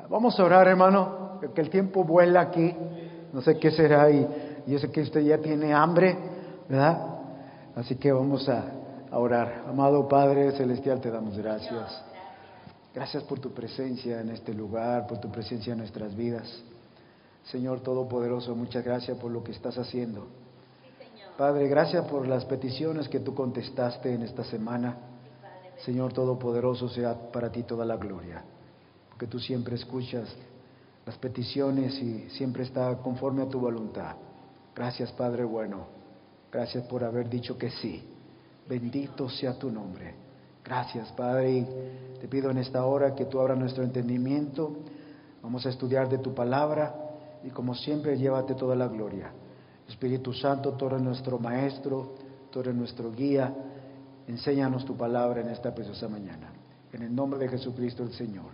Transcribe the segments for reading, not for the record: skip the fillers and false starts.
Vamos a orar, hermano, que el tiempo vuela aquí. No sé qué será y yo sé que usted ya tiene hambre, ¿verdad? Así que vamos a orar. Amado Padre Celestial, te damos gracias. Gracias por tu presencia en este lugar, por tu presencia en nuestras vidas. Señor Todopoderoso, muchas gracias por lo que estás haciendo. Padre, gracias por las peticiones que tú contestaste en esta semana. Señor Todopoderoso, sea para ti toda la gloria, porque tú siempre escuchas las peticiones y siempre está conforme a tu voluntad. Gracias, Padre bueno. Gracias por haber dicho que sí. Bendito sea tu nombre. Gracias, Padre. Y te pido en esta hora que tú abras nuestro entendimiento. Vamos a estudiar de tu palabra y como siempre, llévate toda la gloria. Espíritu Santo, tú eres nuestro maestro, tú eres nuestro guía. Enséñanos tu palabra en esta preciosa mañana. En el nombre de Jesucristo el Señor.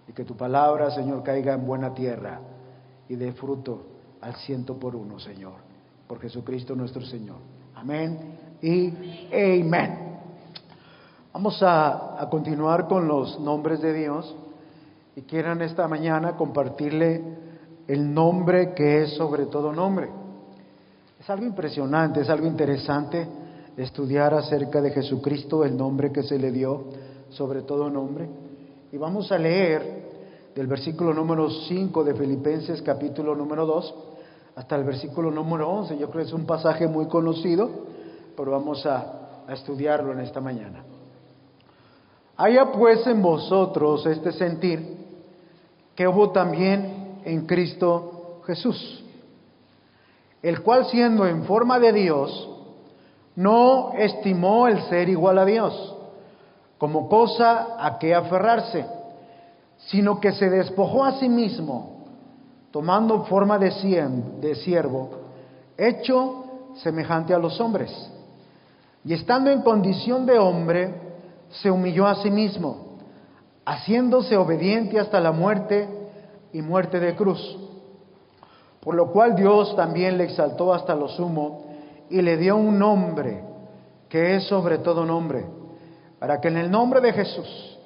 Y que tu palabra, Señor, caiga en buena tierra y dé fruto al 100%, Señor. Por Jesucristo nuestro Señor. Amén y amén. Vamos a continuar con los nombres de Dios. Y quiero en esta mañana compartirle el nombre que es sobre todo nombre. Es algo impresionante, es algo interesante estudiar acerca de Jesucristo, el nombre que se le dio sobre todo nombre. Y vamos a leer del versículo número 5 de Filipenses capítulo número 2 hasta el versículo número 11. Yo creo que es un pasaje muy conocido, pero vamos a estudiarlo en esta mañana. Haya pues en vosotros este sentir que hubo también en Cristo Jesús, el cual siendo en forma de Dios, no estimó el ser igual a Dios como cosa a que aferrarse, sino que se despojó a sí mismo, tomando forma de siervo, hecho semejante a los hombres, y estando en condición de hombre, se humilló a sí mismo, haciéndose obediente hasta la muerte y muerte de cruz. Por lo cual Dios también le exaltó hasta lo sumo y le dio un nombre que es sobre todo nombre, para que en el nombre de Jesús,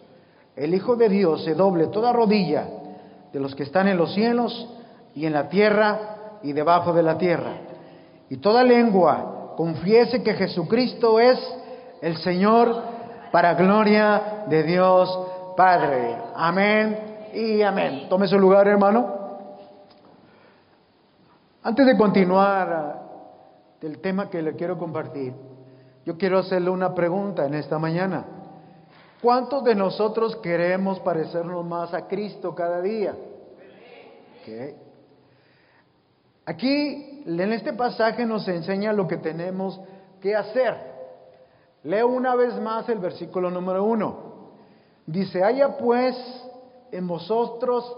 el Hijo de Dios, se doble toda rodilla de los que están en los cielos y en la tierra y debajo de la tierra, y toda lengua confiese que Jesucristo es el Señor, para gloria de Dios Padre. Amén y amén. Tome su lugar, hermano. Antes de continuar del tema que le quiero compartir, yo quiero hacerle una pregunta en esta mañana. ¿Cuántos de nosotros queremos parecernos más a Cristo cada día? Okay. Aquí, en este pasaje nos enseña lo que tenemos que hacer. Leo una vez más el versículo número 1. Dice, haya pues en vosotros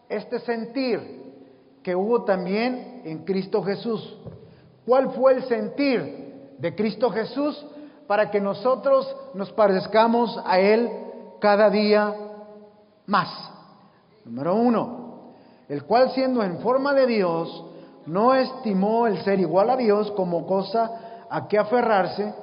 este sentir que hubo también en Cristo Jesús. ¿Cuál fue el sentir de Cristo Jesús para que nosotros nos parezcamos a Él cada día más? Número 1, el cual siendo en forma de Dios, no estimó el ser igual a Dios como cosa a que aferrarse,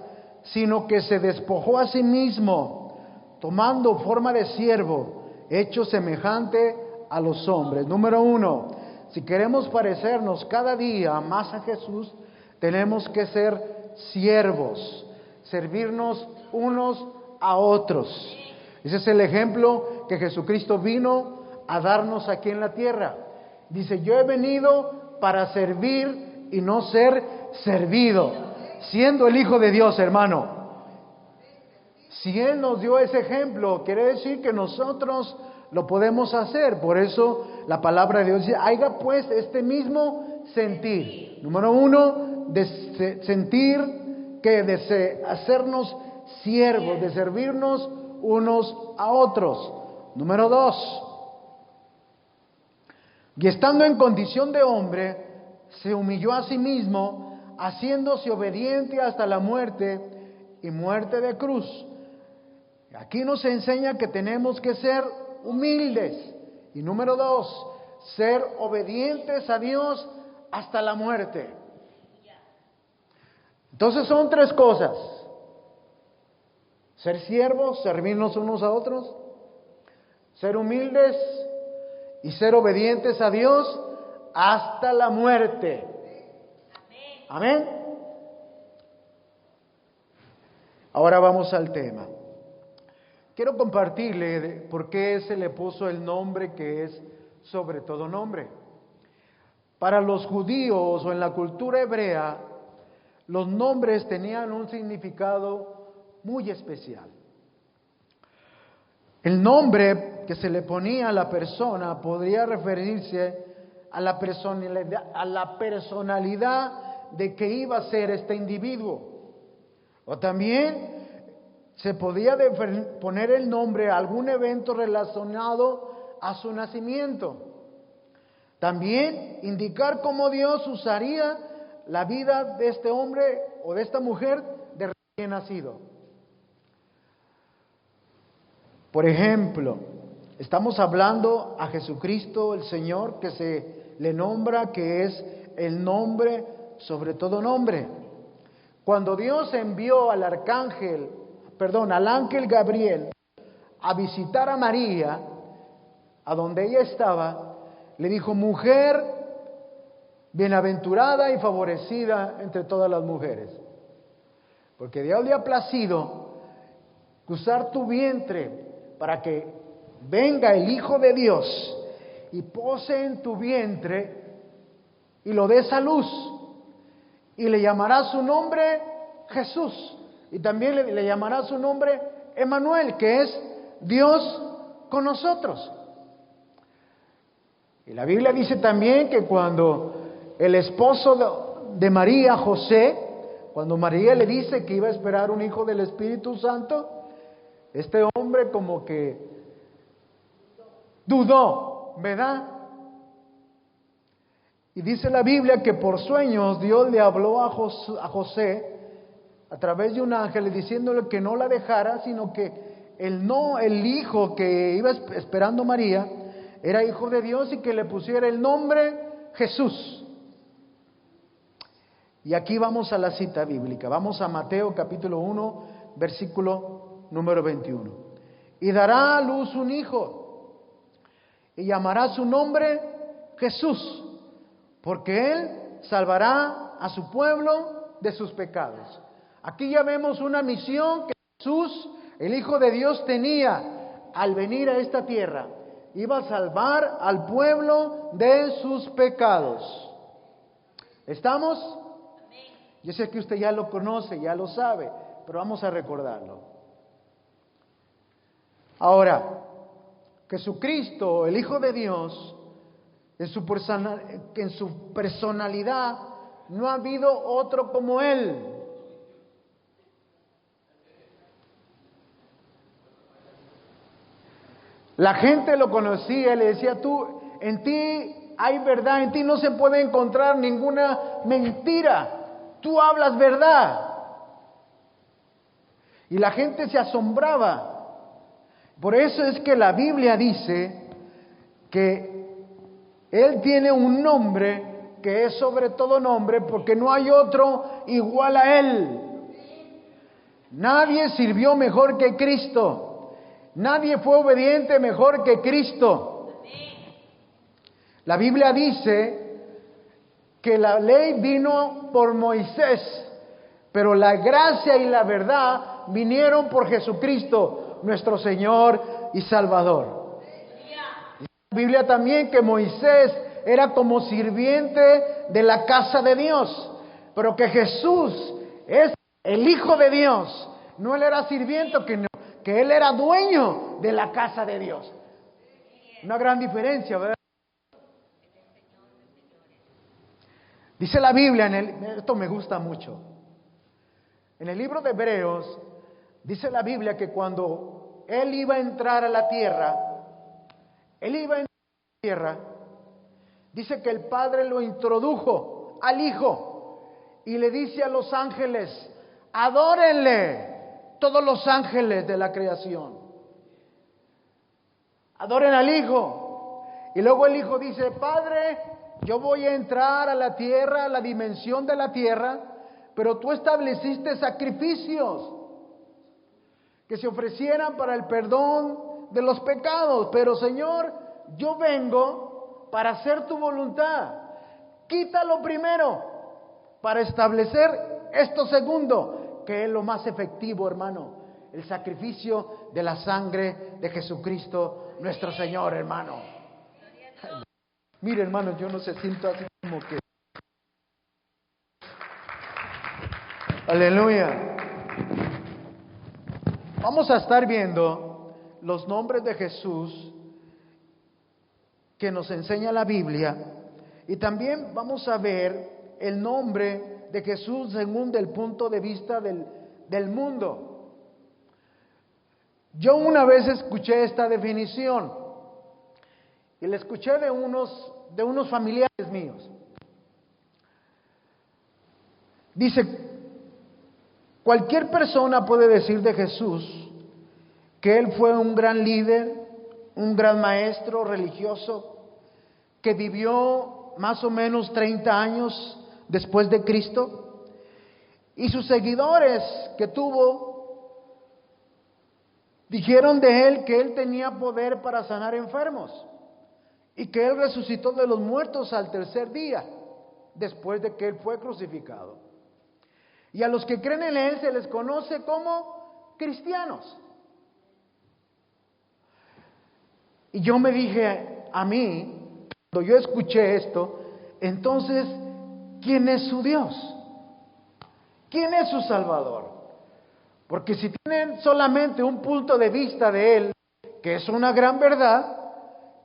sino que se despojó a sí mismo, tomando forma de siervo, hecho semejante a los hombres. Número 1, si queremos parecernos cada día más a Jesús, tenemos que ser siervos, servirnos unos a otros. Ese es el ejemplo que Jesucristo vino a darnos aquí en la tierra. Dice, yo he venido para servir y no ser servido, siendo el Hijo de Dios, hermano. Si Él nos dio ese ejemplo, quiere decir que nosotros lo podemos hacer. Por eso la palabra de Dios dice, haya pues este mismo sentir. Número 1, de sentir que de hacernos siervos, de servirnos unos a otros. Número 2, y estando en condición de hombre, se humilló a sí mismo, haciéndose obediente hasta la muerte y muerte de cruz. Aquí nos enseña que tenemos que ser humildes. Y número 2, ser obedientes a Dios hasta la muerte. Entonces son 3 cosas: ser siervos, servirnos unos a otros, ser humildes y ser obedientes a Dios hasta la muerte. Amén. Ahora vamos al tema. Quiero compartirle por qué se le puso el nombre que es sobre todo nombre. Para los judíos o en la cultura hebrea, los nombres tenían un significado muy especial. El nombre que se le ponía a la persona podría referirse a la personalidad de que iba a ser este individuo. O también se podía poner el nombre a algún evento relacionado a su nacimiento. También indicar cómo Dios usaría la vida de este hombre o de esta mujer de recién nacido. Por ejemplo, estamos hablando a Jesucristo, el Señor, que se le nombra que es el nombre sobre todo nombre. Cuando Dios envió al ángel Gabriel a visitar a María, a donde ella estaba, le dijo: mujer bienaventurada y favorecida entre todas las mujeres, porque Dios le ha placido usar tu vientre para que venga el Hijo de Dios y pose en tu vientre y lo des a luz, y le llamará su nombre Jesús, y también le llamará su nombre Emmanuel, que es Dios con nosotros. Y la Biblia dice también que cuando el esposo de María, José, cuando María le dice que iba a esperar un hijo del Espíritu Santo, este hombre como que dudó, ¿verdad? Y dice la Biblia que por sueños Dios le habló a José a través de un ángel diciéndole que no la dejara, sino que el hijo que iba esperando María era hijo de Dios y que le pusiera el nombre Jesús. Y aquí vamos a la cita bíblica. Vamos a Mateo capítulo 1, versículo número 21. Y dará a luz un hijo y llamará su nombre Jesús, porque él salvará a su pueblo de sus pecados. Aquí ya vemos una misión que Jesús, el Hijo de Dios, tenía al venir a esta tierra. Iba a salvar al pueblo de sus pecados. ¿Estamos? Yo sé que usted ya lo conoce, ya lo sabe, pero vamos a recordarlo. Ahora, Jesucristo, el Hijo de Dios, en su personalidad, no ha habido otro como Él. La gente lo conocía y le decía: tú, en ti hay verdad, en ti no se puede encontrar ninguna mentira, tú hablas verdad. Y la gente se asombraba. Por eso es que la Biblia dice que Él tiene un nombre que es sobre todo nombre, porque no hay otro igual a Él. Nadie sirvió mejor que Cristo. Nadie fue obediente mejor que Cristo. La Biblia dice que la ley vino por Moisés, pero la gracia y la verdad vinieron por Jesucristo, nuestro Señor y Salvador. La Biblia también que Moisés era como sirviente de la casa de Dios, pero que Jesús es el Hijo de Dios. No él era sirviente, que él era dueño de la casa de Dios. Una gran diferencia, ¿verdad? Dice la Biblia, esto me gusta mucho. En el libro de Hebreos, dice la Biblia que cuando él iba a entrar a la tierra, dice que el Padre lo introdujo al Hijo y le dice a los ángeles: adórenle. Todos los ángeles de la creación adoren al Hijo. Y luego el Hijo dice: Padre, yo voy a entrar a la tierra, a la dimensión de la tierra, pero tú estableciste sacrificios que se ofrecieran para el perdón de los pecados. Pero Señor, yo vengo para hacer tu voluntad. Quítalo primero para establecer esto segundo, que es lo más efectivo, hermano. El sacrificio de la sangre de Jesucristo, nuestro Señor, hermano. Mire, hermano, yo no sé, siento así como que... Aleluya. Vamos a estar viendo los nombres de Jesús que nos enseña la Biblia, y también vamos a ver el nombre de Jesús según el punto de vista del mundo. Yo una vez escuché esta definición y la escuché de unos familiares míos. Dice: cualquier persona puede decir de Jesús que Él fue un gran líder, un gran maestro religioso, que vivió más o menos 30 años después de Cristo, y sus seguidores que tuvo dijeron de Él que Él tenía poder para sanar enfermos y que Él resucitó de los muertos al tercer día después de que Él fue crucificado. Y a los que creen en Él se les conoce como cristianos. Y yo me dije a mí, cuando yo escuché esto, entonces, ¿quién es su Dios? ¿Quién es su Salvador? Porque si tienen solamente un punto de vista de Él, que es una gran verdad,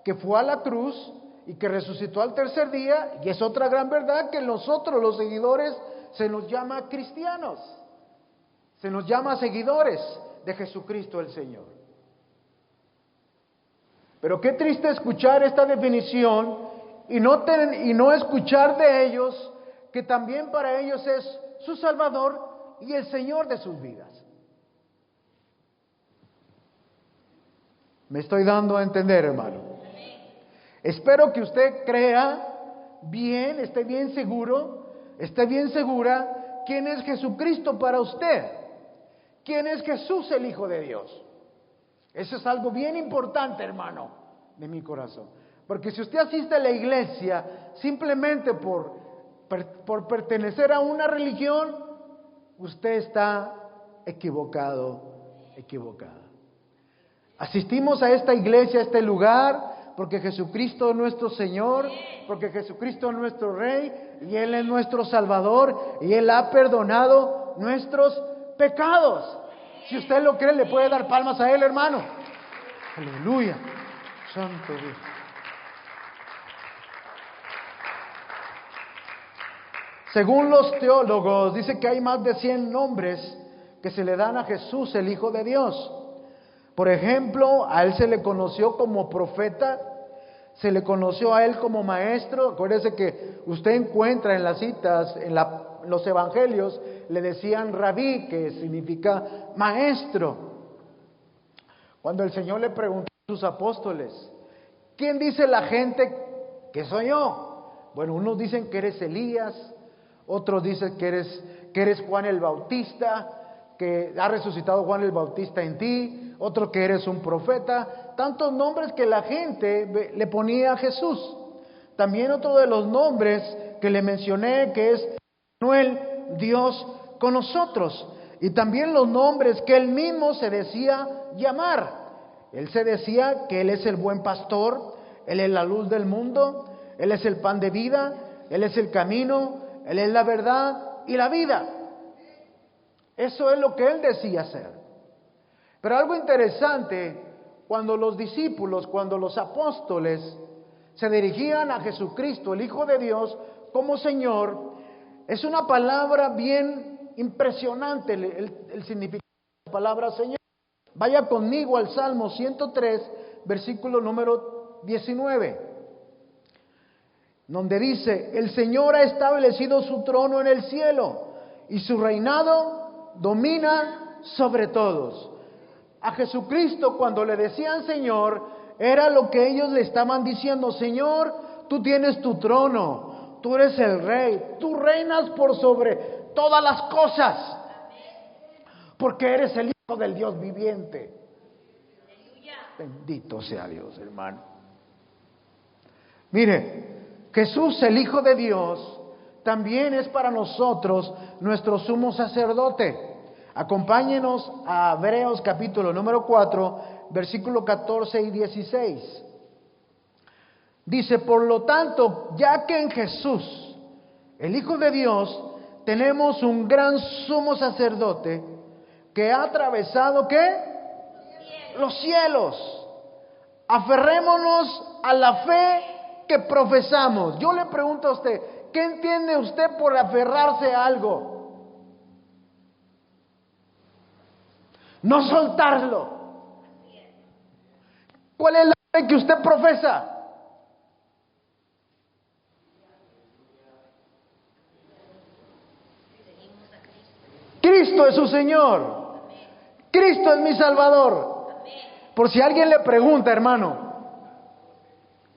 que fue a la cruz y que resucitó al tercer día, y es otra gran verdad que nosotros, los seguidores, se nos llama cristianos, se nos llama seguidores de Jesucristo el Señor. Pero qué triste escuchar esta definición y no escuchar de ellos que también para ellos es su Salvador y el Señor de sus vidas. ¿Me estoy dando a entender, hermano? Espero que usted crea bien, esté bien seguro, esté bien segura quién es Jesucristo para usted, quién es Jesús el Hijo de Dios. Eso es algo bien importante, hermano, de mi corazón. Porque si usted asiste a la iglesia simplemente por pertenecer a una religión, usted está equivocado, equivocada. Asistimos a esta iglesia, a este lugar, porque Jesucristo es nuestro Señor, porque Jesucristo es nuestro Rey, y Él es nuestro Salvador, y Él ha perdonado nuestros pecados. Si usted lo cree, le puede dar palmas a Él, hermano. Aleluya. Santo Dios. Según los teólogos, dice que hay más de 100 nombres que se le dan a Jesús, el Hijo de Dios. Por ejemplo, a Él se le conoció como profeta, se le conoció a Él como maestro. Acuérdese que usted encuentra en las citas, en los evangelios, le decían rabí, que significa maestro. Cuando el Señor le preguntó a sus apóstoles: ¿quién dice la gente que soy yo? Bueno, unos dicen que eres Elías, otros dicen que eres Juan el Bautista, que ha resucitado Juan el Bautista en ti, otro que eres un profeta. Tantos nombres que la gente le ponía a Jesús. También otro de los nombres que le mencioné, que es Manuel, Dios con nosotros. Y también los nombres que Él mismo se decía llamar. Él se decía que Él es el buen pastor, Él es la luz del mundo, Él es el pan de vida, Él es el camino, Él es la verdad y la vida. Eso es lo que Él decía ser. Pero algo interesante, cuando los discípulos, cuando los apóstoles se dirigían a Jesucristo, el Hijo de Dios, como Señor, es una palabra bien impresionante el significado de la palabra Señor. Vaya conmigo al Salmo 103, versículo número 19, donde dice: el Señor ha establecido su trono en el cielo y su reinado domina sobre todos. A Jesucristo, cuando le decían Señor, era lo que ellos le estaban diciendo: Señor, tú tienes tu trono, tú eres el Rey, tú reinas por sobre todas las cosas, porque eres el Hijo del Dios viviente. Bendito sea Dios, hermano. Mire, Jesús, el Hijo de Dios, también es para nosotros nuestro sumo sacerdote. Acompáñenos a Hebreos capítulo número 4, versículo 14 y 16. Dice, por lo tanto, ya que en Jesús, el Hijo de Dios, tenemos un gran sumo sacerdote que ha atravesado, ¿qué? Los cielos. Aferrémonos a la fe que profesamos. Yo le pregunto a usted, ¿qué entiende usted por aferrarse a algo? No soltarlo. ¿Cuál es la fe que usted profesa? Cristo es su Señor. Cristo es mi Salvador. Por si alguien le pregunta, hermano,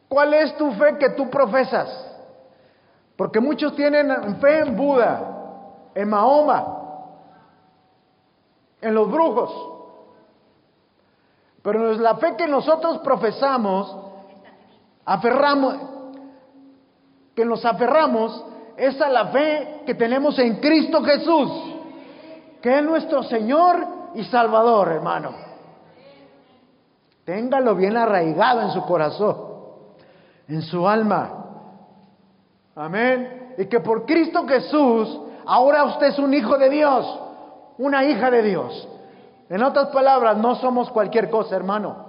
¿cuál es tu fe que tú profesas? Porque muchos tienen fe en Buda, en Mahoma, en los brujos. Pero la fe que nosotros profesamos, que nos aferramos, es a la fe que tenemos en Cristo Jesús, que es nuestro Señor y Salvador, hermano. Téngalo bien arraigado en su corazón, en su alma. Amén. Y que por Cristo Jesús, ahora usted es un hijo de Dios, una hija de Dios. En otras palabras, no somos cualquier cosa, hermano.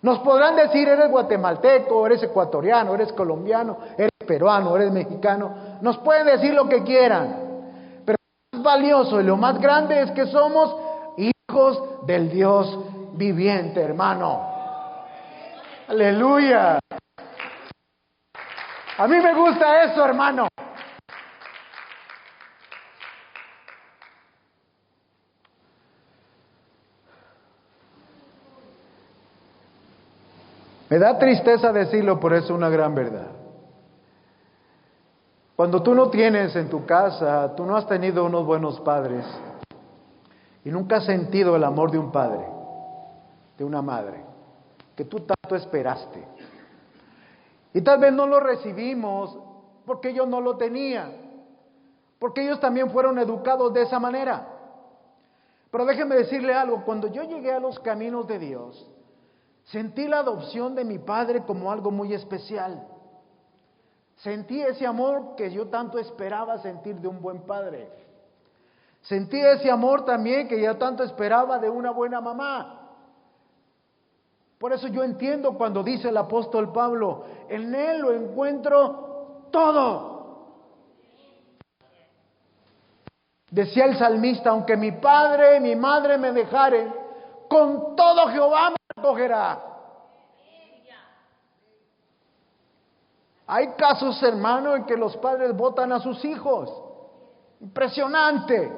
Nos podrán decir, eres guatemalteco, eres ecuatoriano, eres colombiano, eres peruano, eres mexicano. Nos pueden decir lo que quieran. Pero lo más valioso y lo más grande es que somos hijos del Dios viviente, hermano. Aleluya. A mí me gusta eso, hermano. Me da tristeza decirlo, pero es una gran verdad. Cuando tú no tienes en tu casa, tú no has tenido unos buenos padres y nunca has sentido el amor de un padre, de una madre, que tú tanto esperaste. Y tal vez no lo recibimos porque ellos no lo tenían, porque ellos también fueron educados de esa manera. Pero déjeme decirle algo, cuando yo llegué a los caminos de Dios, sentí la adopción de mi padre como algo muy especial. Sentí ese amor que yo tanto esperaba sentir de un buen padre. Sentí ese amor también que yo tanto esperaba de una buena mamá. Por eso yo entiendo cuando dice el apóstol Pablo, en él lo encuentro todo. Decía el salmista, aunque mi padre y mi madre me dejaren, con todo Jehová me acogerá. Hay casos, hermano, en que los padres botan a sus hijos. Impresionante.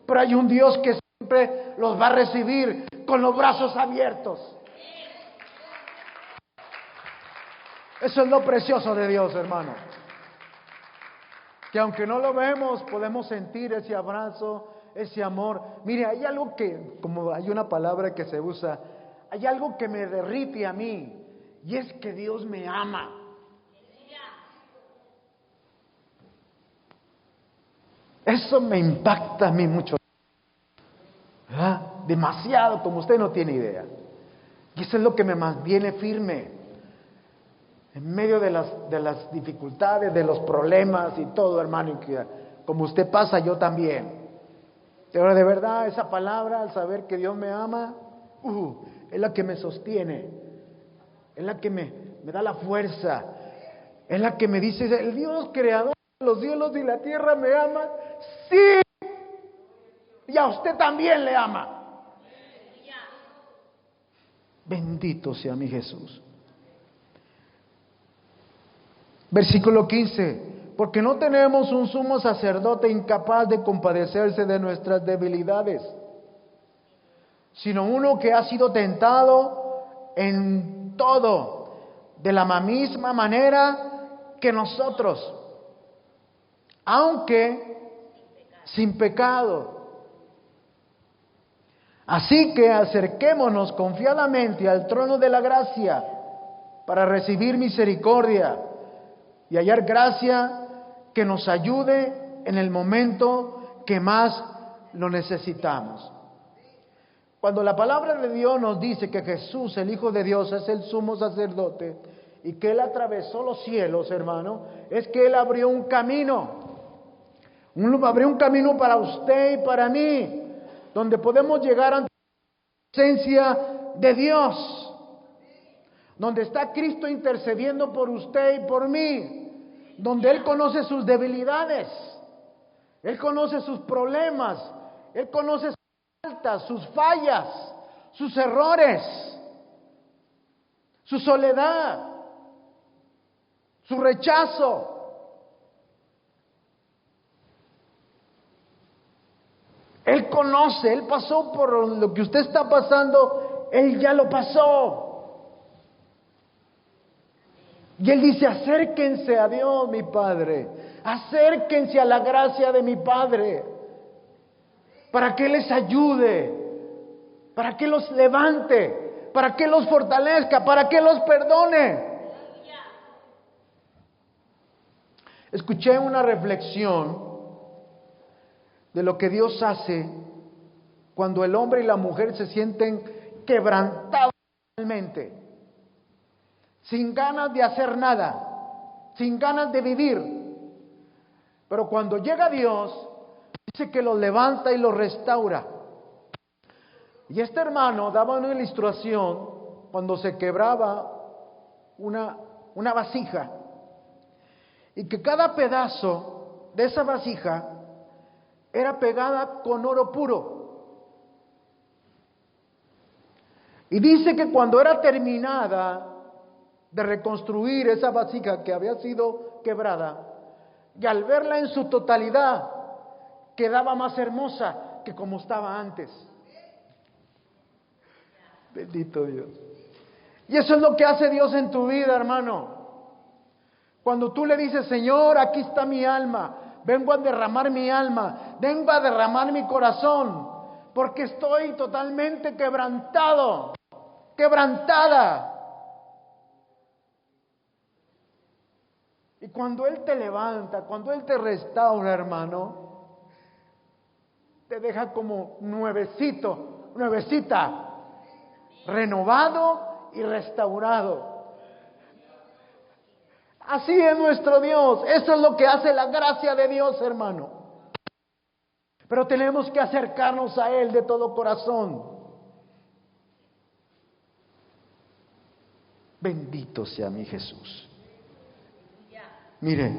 Pero hay un Dios que siempre los va a recibir con los brazos abiertos. Eso es lo precioso de Dios, hermano. Que aunque no lo vemos, podemos sentir ese abrazo, ese amor. Mire, hay algo que, como hay una palabra que se usa, hay algo que me derrite a mí, y es que Dios me ama. Eso me impacta a mí mucho, ¿verdad? Demasiado, como usted no tiene idea. Y eso es lo que me mantiene firme en medio de las dificultades, de los problemas y todo, hermano. Y que, como usted pasa, yo también. Pero de verdad, esa palabra, al saber que Dios me ama, es la que me sostiene, es la que me da la fuerza, es la que me dice, el Dios creador de los cielos y la tierra me ama. Sí, y a usted también le ama. Bendito sea mi Jesús. Versículo 15. Porque no tenemos un sumo sacerdote incapaz de compadecerse de nuestras debilidades, sino uno que ha sido tentado en todo, de la misma manera que nosotros, aunque sin pecado. Así que acerquémonos confiadamente al trono de la gracia para recibir misericordia y hallar gracia que nos ayude en el momento que más lo necesitamos. Cuando la palabra de Dios nos dice que Jesús, el Hijo de Dios, es el sumo sacerdote y que Él atravesó los cielos, hermano, es que Él abrió un camino. Abrió un camino para usted y para mí, donde podemos llegar ante la presencia de Dios, donde está Cristo intercediendo por usted y por mí, donde Él conoce sus debilidades, Él conoce sus problemas, Él conoce sus faltas, sus fallas, sus errores, su soledad, su rechazo. Él conoce, Él pasó por lo que usted está pasando, Él ya lo pasó. Y Él dice, acérquense a Dios, mi Padre, acérquense a la gracia de mi Padre, para que Él les ayude, para que los levante, para que los fortalezca, para que los perdone. Escuché una reflexión de lo que Dios hace cuando el hombre y la mujer se sienten quebrantados realmente, sin ganas de hacer nada, sin ganas de vivir. Pero cuando llega Dios, dice que los levanta y los restaura. Y este hermano daba una ilustración cuando se quebraba una vasija, y que cada pedazo de esa vasija era pegada con oro puro. Y dice que cuando era terminada de reconstruir esa vasija que había sido quebrada, y al verla en su totalidad, quedaba más hermosa que como estaba antes. Bendito Dios. Y eso es lo que hace Dios en tu vida, hermano. Cuando tú le dices, Señor, aquí está mi alma, vengo a derramar mi alma, vengo a derramar mi corazón, porque estoy totalmente quebrantado, quebrantada. Y cuando Él te levanta, cuando Él te restaura, hermano, te deja como nuevecito, nuevecita, renovado y restaurado. Así es nuestro Dios. Eso es lo que hace la gracia de Dios, hermano. Pero tenemos que acercarnos a Él de todo corazón. Bendito sea mi Jesús. Mire,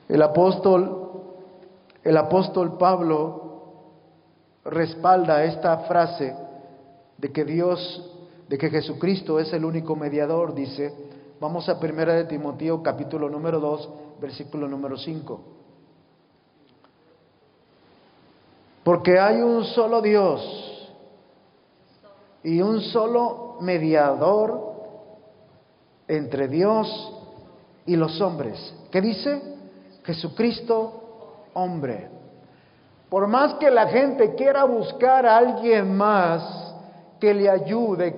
el apóstol Pablo respalda esta frase de que Jesucristo es el único mediador. Dice, vamos a 1 de Timoteo capítulo número 2, versículo número 5. Porque hay un solo Dios y un solo mediador entre Dios y los hombres. ¿Qué dice? Jesucristo, hombre. Por más que la gente quiera buscar a alguien más que le ayude,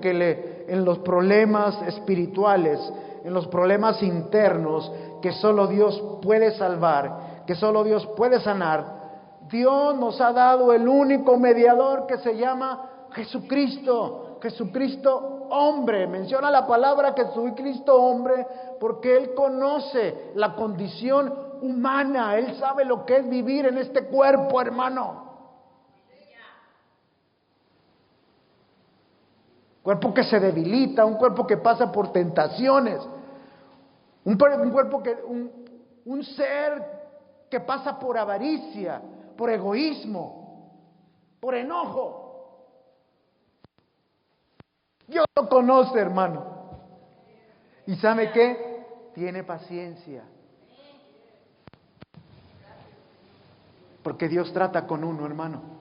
en los problemas espirituales, en los problemas internos, que solo Dios puede salvar, que solo Dios puede sanar, Dios nos ha dado el único mediador que se llama Jesucristo. Jesucristo hombre. Menciona la palabra Jesucristo hombre porque Él conoce la condición humana. Él sabe lo que es vivir en este cuerpo, hermano. Cuerpo que se debilita, un cuerpo que pasa por tentaciones, un cuerpo un ser que pasa por avaricia, por egoísmo, por enojo. Dios lo conoce, hermano. ¿Y sabe qué? Tiene paciencia. Porque Dios trata con uno, hermano.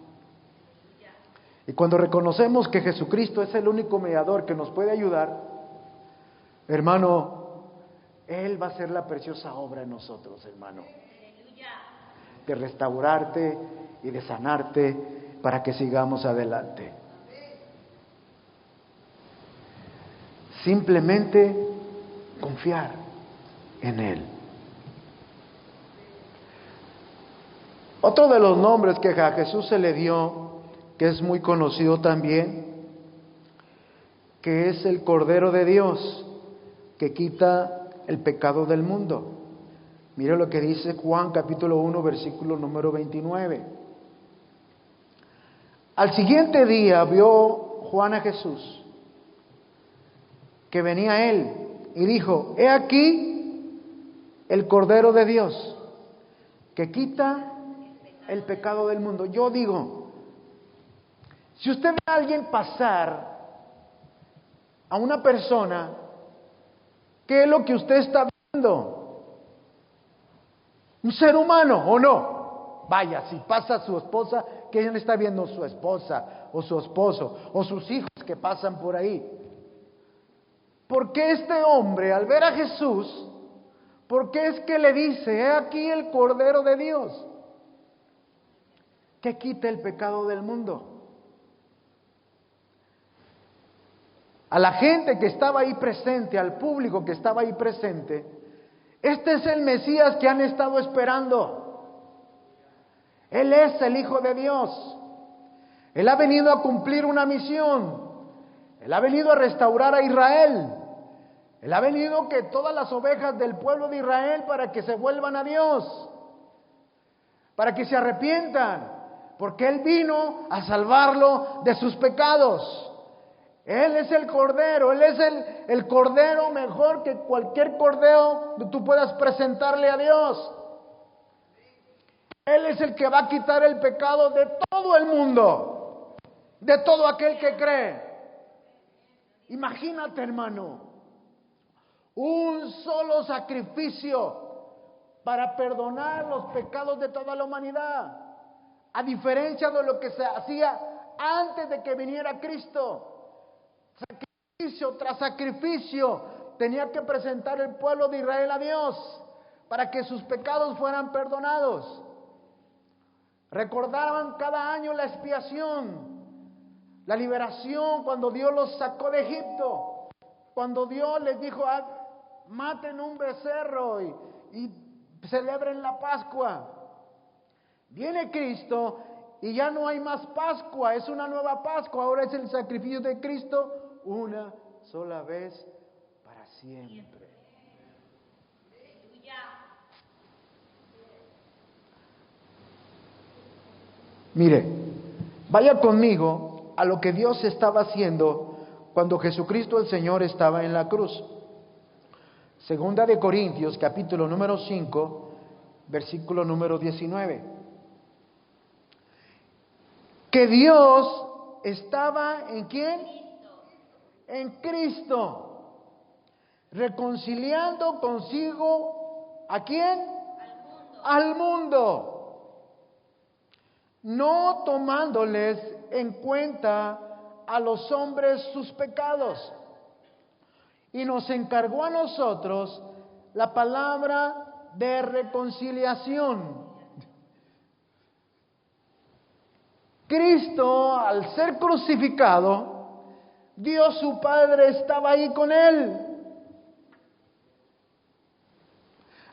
Y cuando reconocemos que Jesucristo es el único mediador que nos puede ayudar, hermano, Él va a hacer la preciosa obra en nosotros, hermano. De restaurarte y de sanarte para que sigamos adelante. simplemente confiar en Él. Otro de los nombres que a Jesús se le dio, que es muy conocido también, que es el Cordero de Dios, que quita el pecado del mundo. Mire lo que dice Juan capítulo 1, versículo número 29. Al siguiente día vio Juan a Jesús, que venía a él, y dijo: he aquí el Cordero de Dios, que quita el pecado del mundo. Yo digo, si usted ve a alguien pasar, a una persona, ¿qué es lo que usted está viendo? ¿Un ser humano o no? Vaya, si pasa su esposa, ¿qué le está viendo? Su esposa o su esposo o sus hijos que pasan por ahí. ¿Por qué este hombre, al ver a Jesús, por qué es que le dice: he aquí el Cordero de Dios, que quita el pecado del mundo? A la gente que estaba ahí presente, al público que estaba ahí presente, este es el Mesías que han estado esperando. Él es el Hijo de Dios. Él ha venido a cumplir una misión. Él ha venido a restaurar a Israel. Él ha venido que todas las ovejas del pueblo de Israel, para que se vuelvan a Dios, para que se arrepientan, porque Él vino a salvarlo de sus pecados. Él es el Cordero, Él es el Cordero mejor que cualquier cordero que tú puedas presentarle a Dios. Él es el que va a quitar el pecado de todo el mundo, de todo aquel que cree. Imagínate, hermano, un solo sacrificio para perdonar los pecados de toda la humanidad, a diferencia de lo que se hacía antes de que viniera Cristo. Sacrificio tras sacrificio tenía que presentar el pueblo de Israel a Dios para que sus pecados fueran perdonados. Recordaban cada año la expiación, la liberación cuando Dios los sacó de Egipto, cuando Dios les dijo: maten un becerro y celebren la Pascua. Viene Cristo y ya no hay más Pascua, es una nueva Pascua. Ahora es el sacrificio de Cristo una sola vez para siempre. Mire, vaya conmigo a lo que Dios estaba haciendo cuando Jesucristo el Señor estaba en la cruz. Segunda de Corintios, capítulo número 5, versículo número 19. Que Dios estaba ¿en quién? En Cristo, reconciliando consigo ¿a quién? Al mundo. No tomándoles en cuenta a los hombres sus pecados. Y nos encargó a nosotros la palabra de reconciliación. Cristo, al ser crucificado, Dios su Padre estaba ahí con Él,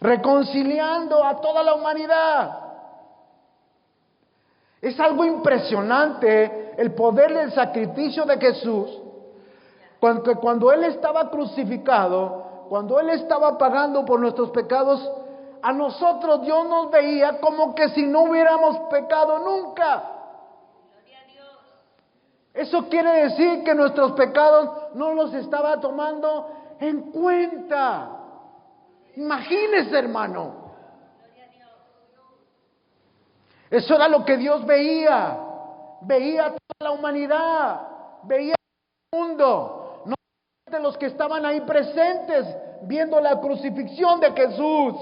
reconciliando a toda la humanidad. Es algo impresionante el poder del sacrificio de Jesús. Cuando Él estaba crucificado, cuando Él estaba pagando por nuestros pecados, a nosotros Dios nos veía como que si no hubiéramos pecado nunca. Eso quiere decir que nuestros pecados no los estaba tomando en cuenta. Imagínese, hermano. Eso era lo que Dios veía. Veía a toda la humanidad, veía al mundo, no solamente los que estaban ahí presentes viendo la crucifixión de Jesús.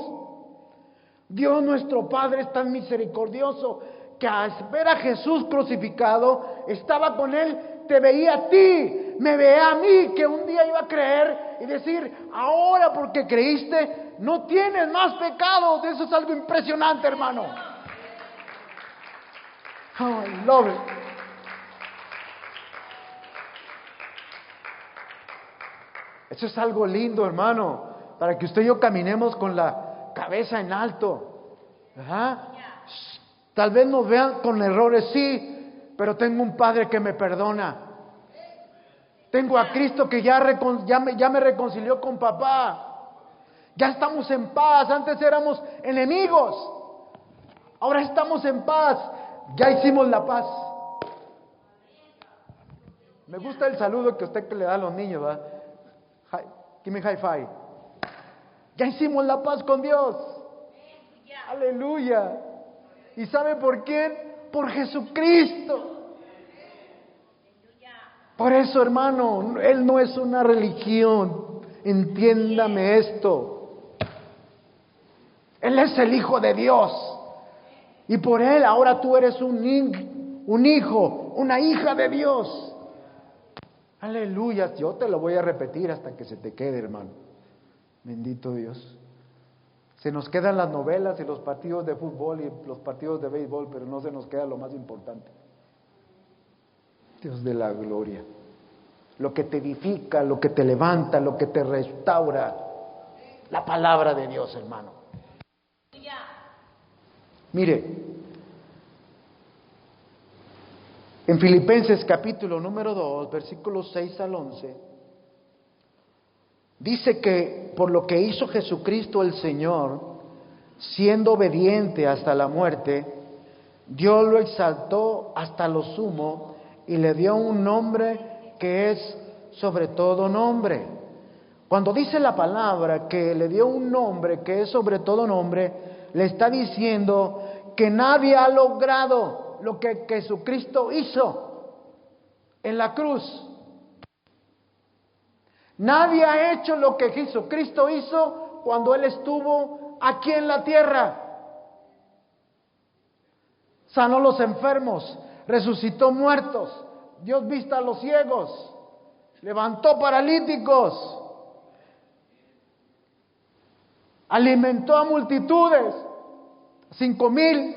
Dios nuestro Padre es tan misericordioso que al ver a Jesús crucificado, estaba con Él, te veía a ti, me veía a mí, que un día iba a creer y decir: ahora porque creíste, no tienes más pecados. Eso es algo impresionante, hermano. Oh, I love it. . Eso es algo lindo, hermano, para que usted y yo caminemos con la cabeza en alto. Ajá. Tal vez nos vean con errores, sí, pero tengo un Padre que me perdona. Tengo a Cristo que ya me reconcilió con papá. Ya estamos en paz. Antes éramos enemigos. Ahora estamos en paz. Ya hicimos la paz. Me gusta el saludo que usted le da a los niños, ¿verdad? Give me high five. Ya hicimos la paz con Dios. Aleluya. ¿Y sabe por quién? Por Jesucristo. Por eso, hermano, Él no es una religión. Entiéndame esto. Él es el Hijo de Dios. Y por Él ahora tú eres un hijo, una hija de Dios. Aleluya. Yo te lo voy a repetir hasta que se te quede, hermano. Bendito Dios. Se nos quedan las novelas y los partidos de fútbol y los partidos de béisbol, pero no se nos queda lo más importante. Dios de la gloria. Lo que te edifica, lo que te levanta, lo que te restaura. La palabra de Dios, hermano. Mire, en Filipenses capítulo número 2, versículos 6 al 11, dice que por lo que hizo Jesucristo el Señor, siendo obediente hasta la muerte, Dios lo exaltó hasta lo sumo y le dio un nombre que es sobre todo nombre. Cuando dice la palabra que le dio un nombre que es sobre todo nombre, le está diciendo que nadie ha logrado lo que Jesucristo hizo en la cruz. Nadie ha hecho lo que Jesucristo hizo cuando Él estuvo aquí en la tierra. Sanó los enfermos, resucitó muertos, dio vista a los ciegos, levantó paralíticos, alimentó a multitudes, 5,000,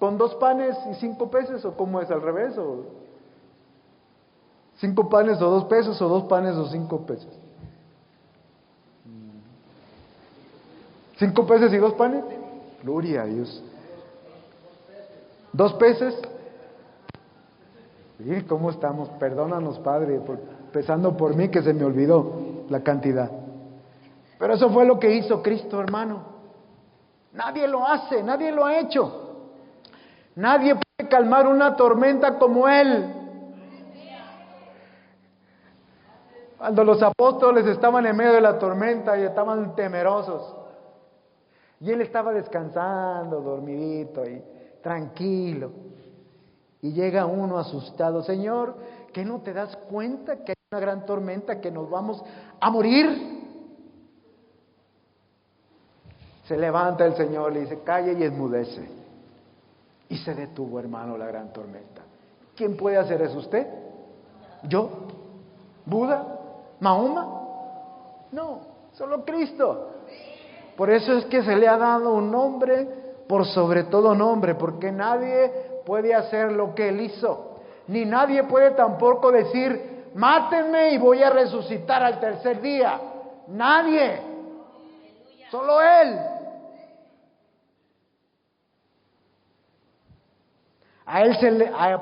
con 2 panes y 5 peces, o cómo es, al revés, o 5 panes o 2 pesos, o 2 panes o 5 peces. 5 peces y 2 panes. Gloria a Dios. 2 peces. ¿Y cómo estamos? Perdónanos, Padre, empezando por mí que se me olvidó la cantidad. Pero eso fue lo que hizo Cristo, hermano. Nadie lo hace, nadie lo ha hecho. Nadie puede calmar una tormenta como Él. Cuando los apóstoles estaban en medio de la tormenta y estaban temerosos, y Él estaba descansando, dormidito y tranquilo, y llega uno asustado: Señor, ¿qué no te das cuenta que hay una gran tormenta, que nos vamos a morir? Se levanta el Señor, le dice: calla y enmudece. Y se detuvo, hermano, la gran tormenta. ¿Quién puede hacer eso? ¿Usted? ¿Yo? ¿Buda? ¿Mahoma? No, solo Cristo. Por eso es que se le ha dado un nombre por sobre todo nombre, porque nadie puede hacer lo que Él hizo, ni nadie puede tampoco decir: mátenme y voy a resucitar al tercer día. Nadie, solo Él.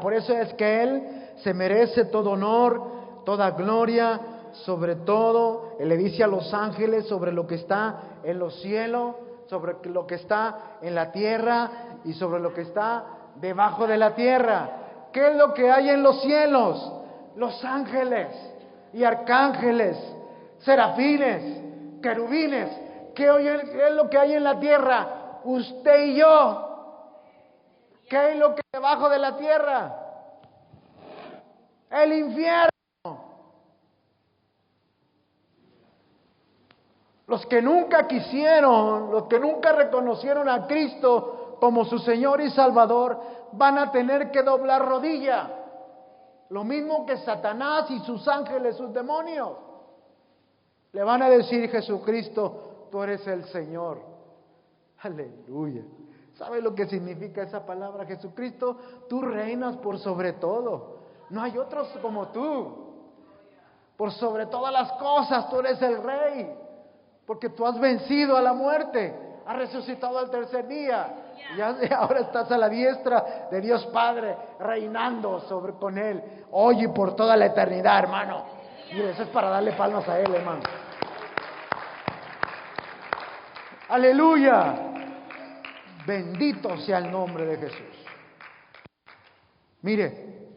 Por eso es que Él se merece todo honor, toda gloria, sobre todo. Él le dice a los ángeles sobre lo que está en los cielos, sobre lo que está en la tierra y sobre lo que está debajo de la tierra. ¿Qué es lo que hay en los cielos? Los ángeles y arcángeles, serafines, querubines. ¿Qué es lo que hay en la tierra? Usted y yo. ¿Qué es lo que hay debajo de la tierra? El infierno. Los que nunca quisieron, los que nunca reconocieron a Cristo como su Señor y Salvador, van a tener que doblar rodilla. Lo mismo que Satanás y sus ángeles, sus demonios. Le van a decir: Jesucristo, tú eres el Señor. Aleluya. ¿Sabe lo que significa esa palabra? Jesucristo, tú reinas por sobre todo. No hay otros como tú. Por sobre todas las cosas, tú eres el Rey. Porque tú has vencido a la muerte. Has resucitado al tercer día. Y ahora estás a la diestra de Dios Padre, reinando con Él. Hoy y por toda la eternidad, hermano. Y eso es para darle palmas a Él, hermano. Aleluya. Bendito sea el nombre de Jesús. Mire,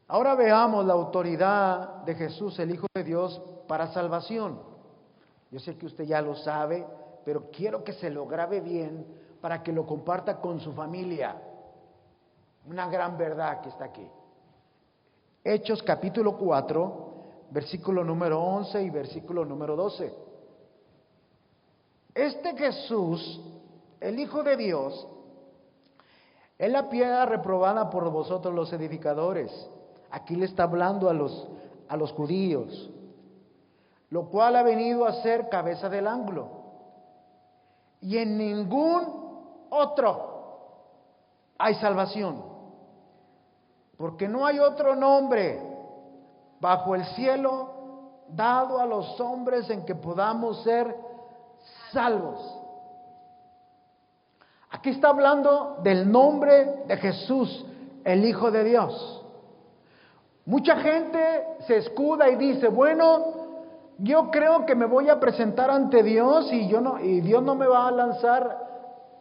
ahora veamos la autoridad de Jesús, el Hijo de Dios, para salvación. Yo sé que usted ya lo sabe, pero quiero que se lo grabe bien para que lo comparta con su familia. Una gran verdad que está aquí. Hechos capítulo 4, versículo número 11 y versículo número 12. Este Jesús, el Hijo de Dios, es la piedra reprobada por vosotros los edificadores. Aquí le está hablando a los judíos, lo cual ha venido a ser cabeza del ángulo. Y en ningún otro hay salvación, porque no hay otro nombre bajo el cielo dado a los hombres en que podamos ser salvos. Aquí está hablando del nombre de Jesús, el Hijo de Dios. Mucha gente se escuda y dice, bueno, yo creo que me voy a presentar ante Dios y Dios no me va a lanzar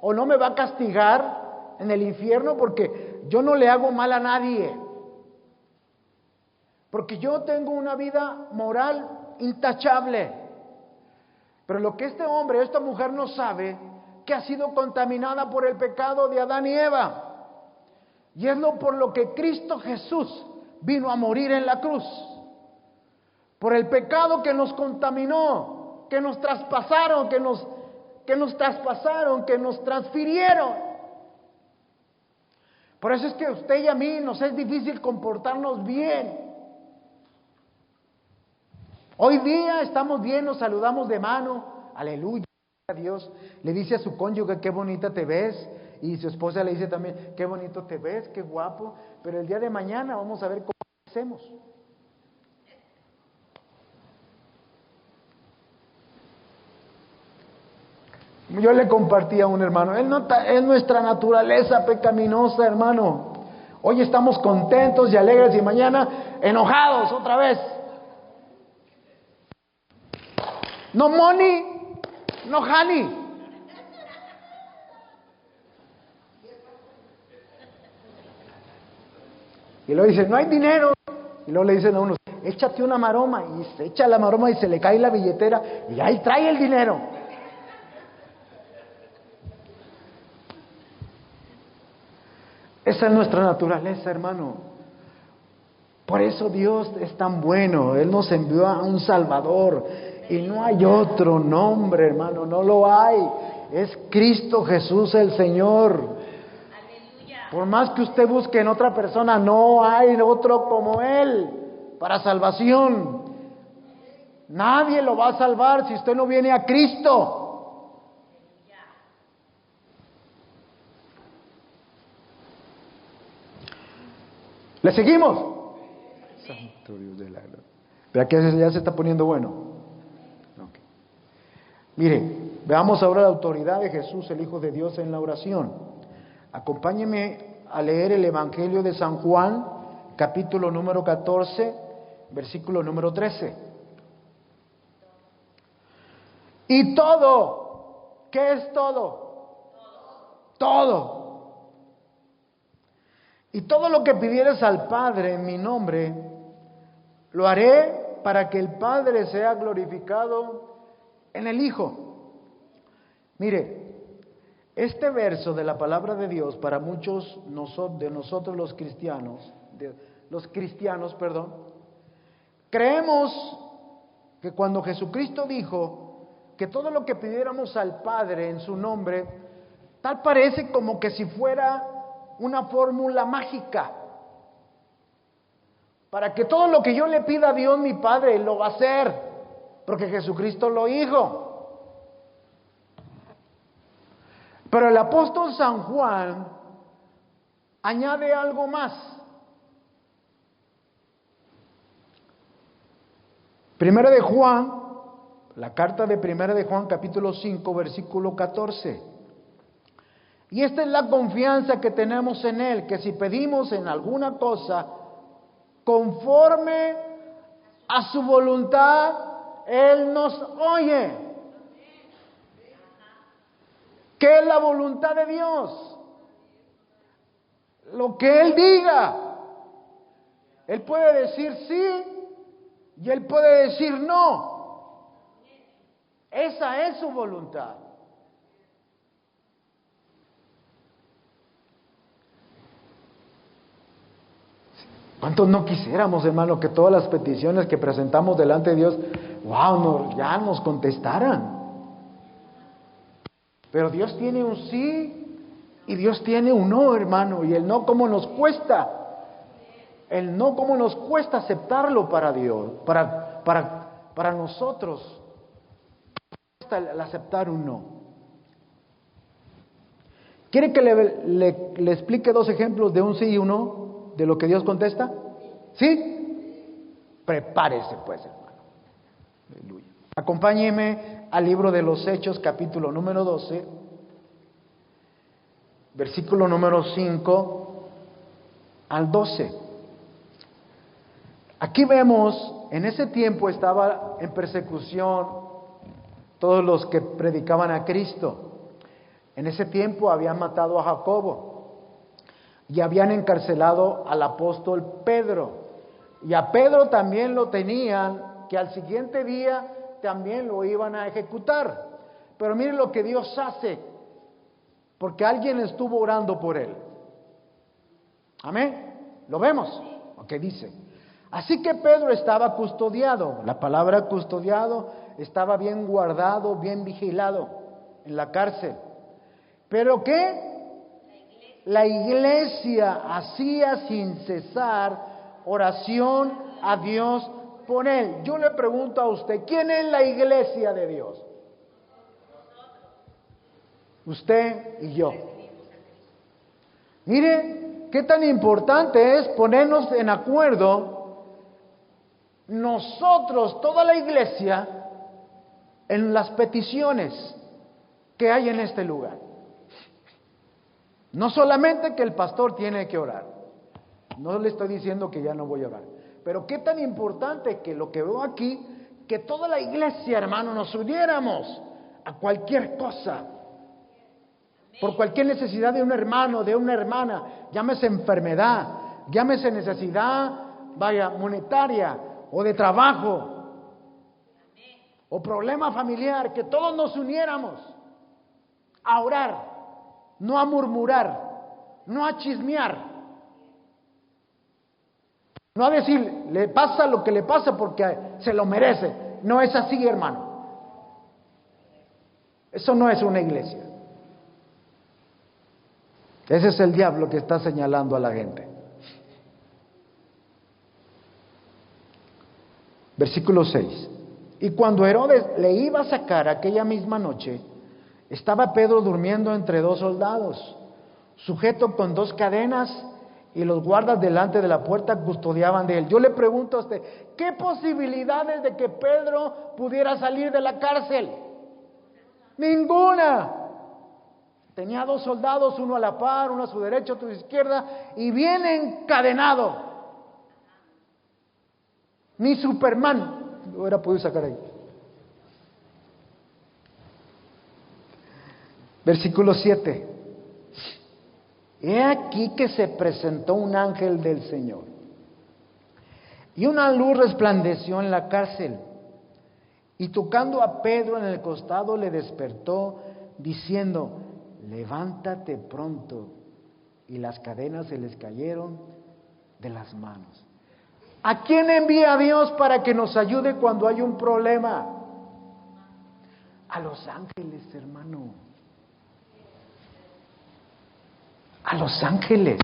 o no me va a castigar en el infierno porque yo no le hago mal a nadie. Porque yo tengo una vida moral intachable. Pero lo que este hombre, esta mujer no sabe, que ha sido contaminada por el pecado de Adán y Eva. Y es por lo que Cristo Jesús vino a morir en la cruz. Por el pecado que nos contaminó, que nos traspasaron, que nos transfirieron. Por eso es que a usted y a mí nos es difícil comportarnos bien. Hoy día estamos bien, nos saludamos de mano, aleluya, a Dios. Le dice a su cónyuge, qué bonita te ves, y su esposa le dice también, qué bonito te ves, qué guapo, pero el día de mañana vamos a ver cómo hacemos. Yo le compartí a un hermano, es nuestra naturaleza pecaminosa, hermano. Hoy estamos contentos y alegres y mañana enojados otra vez. No money, no honey. Y luego dice, no hay dinero. Y luego le dicen a uno, échate una maroma. Y se echa la maroma y se le cae la billetera. Y ahí trae el dinero. Esa es nuestra naturaleza, hermano. Por eso Dios es tan bueno. Él nos envió a un Salvador. Y no hay otro nombre, hermano, no lo hay. Es Cristo Jesús el Señor. Aleluya. Por más que usted busque en otra persona, no hay otro como Él para salvación. Nadie lo va a salvar si usted no viene a Cristo. ¿Le seguimos? Santo Dios de la gloria. ¿Verdad que ya se está poniendo bueno? Mire, veamos ahora la autoridad de Jesús, el Hijo de Dios, en la oración. Acompáñeme a leer el Evangelio de San Juan, capítulo número 14, versículo número 13. Y todo, ¿qué es todo? Todo. Y todo lo que pidieres al Padre en mi nombre, lo haré para que el Padre sea glorificado en el Hijo. Mire, este verso de la palabra de Dios para muchos de nosotros los cristianos, creemos que cuando Jesucristo dijo que todo lo que pidiéramos al Padre en su nombre, tal parece como que si fuera una fórmula mágica, para que todo lo que yo le pida a Dios mi Padre lo va a hacer. Porque Jesucristo lo dijo. Pero el apóstol San Juan añade algo más. Primera de Juan, la carta de Primera de Juan, capítulo 5, versículo 14. Y esta es la confianza que tenemos en Él, que si pedimos en alguna cosa conforme a su voluntad, Él nos oye. ¿Qué es la voluntad de Dios? Lo que Él diga. Él puede decir sí y Él puede decir no. Esa es su voluntad. ¿Cuántos no quisiéramos, hermano, que todas las peticiones que presentamos delante de Dios, ya nos contestaran? Pero Dios tiene un sí y Dios tiene un no, hermano. Y el no, ¿cómo nos cuesta? El no, ¿cómo nos cuesta aceptarlo para Dios, para nosotros? Cuesta el aceptar un no. ¿Quiere que le explique dos ejemplos de un sí y un no? ¿De lo que Dios contesta? ¿Sí? Prepárese pues, hermano. Aleluya. Acompáñeme al libro de los Hechos, capítulo número 12, versículo número 5 al 12. Aquí vemos, en ese tiempo estaba en persecución todos los que predicaban a Cristo. En ese tiempo habían matado a Jacobo y habían encarcelado al apóstol Pedro. Y a Pedro también lo tenían, que al siguiente día también lo iban a ejecutar. Pero miren lo que Dios hace, porque alguien estuvo orando por él. Amén. ¿Lo vemos? Ok, dice. Así que Pedro estaba custodiado. La palabra custodiado, estaba bien guardado, bien vigilado en la cárcel. ¿Pero qué? La iglesia hacía sin cesar oración a Dios por él. Yo le pregunto a usted, ¿quién es la iglesia de Dios? Usted y yo. Mire, qué tan importante es ponernos en acuerdo nosotros, toda la iglesia, en las peticiones que hay en este lugar. No solamente que el pastor tiene que orar, no le estoy diciendo que ya no voy a orar, pero qué tan importante que lo que veo aquí, que toda la iglesia, hermano, nos uniéramos a cualquier cosa, por cualquier necesidad de un hermano, de una hermana, llámese enfermedad, llámese necesidad, monetaria o de trabajo, o problema familiar, que todos nos uniéramos a orar. No a murmurar, no a chismear, no a decir, le pasa lo que le pasa porque se lo merece. No es así, hermano. Eso no es una iglesia. Ese es el diablo que está señalando a la gente. Versículo 6. Y cuando Herodes le iba a sacar aquella misma noche, estaba Pedro durmiendo entre dos soldados, sujeto con dos cadenas, y los guardas delante de la puerta custodiaban de él. Yo le pregunto a usted, ¿qué posibilidades de que Pedro pudiera salir de la cárcel? Ninguna. Tenía dos soldados, uno a la par, uno a su derecha, otro a su izquierda, y bien encadenado. Ni Superman lo hubiera podido sacar ahí. Versículo 7. He aquí que se presentó un ángel del Señor, y una luz resplandeció en la cárcel, y tocando a Pedro en el costado le despertó, diciendo, levántate pronto. Y las cadenas se les cayeron de las manos. ¿A quién envía Dios para que nos ayude cuando hay un problema? A los ángeles, hermano. A los ángeles.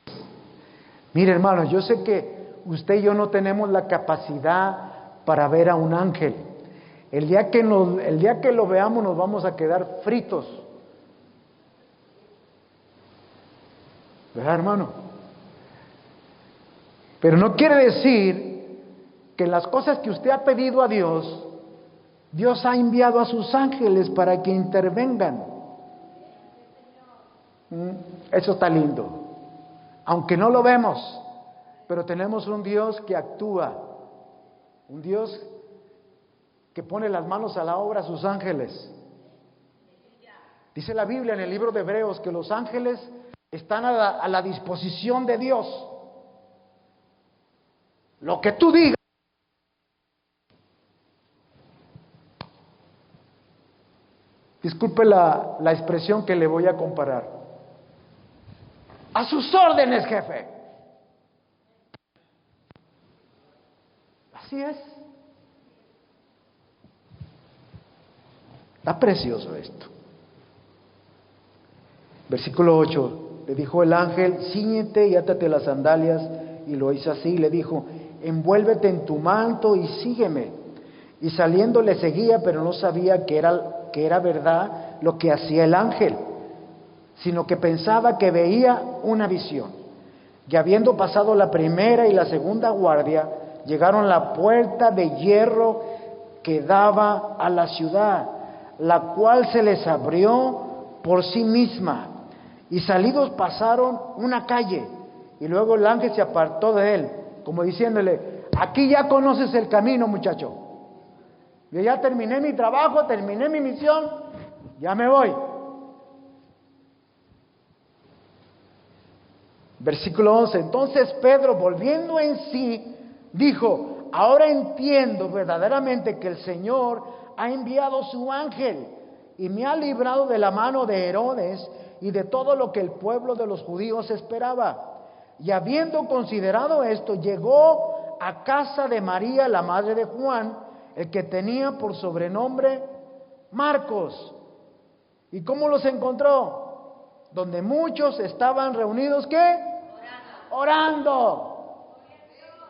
Mire, hermano, yo sé que usted y yo no tenemos la capacidad para ver a un ángel. El día que lo veamos nos vamos a quedar fritos. ¿Verdad, hermano? Pero no quiere decir que en las cosas que usted ha pedido a Dios, Dios ha enviado a sus ángeles para que intervengan. Eso está lindo. Aunque no lo vemos, pero tenemos un Dios que actúa, un Dios que pone las manos a la obra a sus ángeles. Dice la Biblia en el libro de Hebreos que los ángeles están a la disposición de Dios. Lo que tú digas. Disculpe la expresión que le voy a comparar. A sus órdenes, jefe. Así es. Está precioso esto. Versículo 8. Le dijo el ángel: cíñete y átate las sandalias. Y lo hizo así. Le dijo: envuélvete en tu manto y sígueme. Y saliendo le seguía, pero no sabía que era verdad lo que hacía el ángel, sino que pensaba que veía una visión. Y habiendo pasado la primera y la segunda guardia, llegaron a la puerta de hierro que daba a la ciudad, la cual se les abrió por sí misma. Y salidos pasaron una calle, y luego el ángel se apartó de él, como diciéndole: aquí ya conoces el camino, muchacho. Yo ya terminé mi trabajo, terminé mi misión, ya me voy. Versículo 11. Entonces Pedro, volviendo en sí, dijo: ahora entiendo verdaderamente que el Señor ha enviado su ángel y me ha librado de la mano de Herodes y de todo lo que el pueblo de los judíos esperaba. Y habiendo considerado esto, llegó a casa de María, la madre de Juan, el que tenía por sobrenombre Marcos. ¿Y cómo los encontró? Donde muchos estaban reunidos, ¿qué? Orando.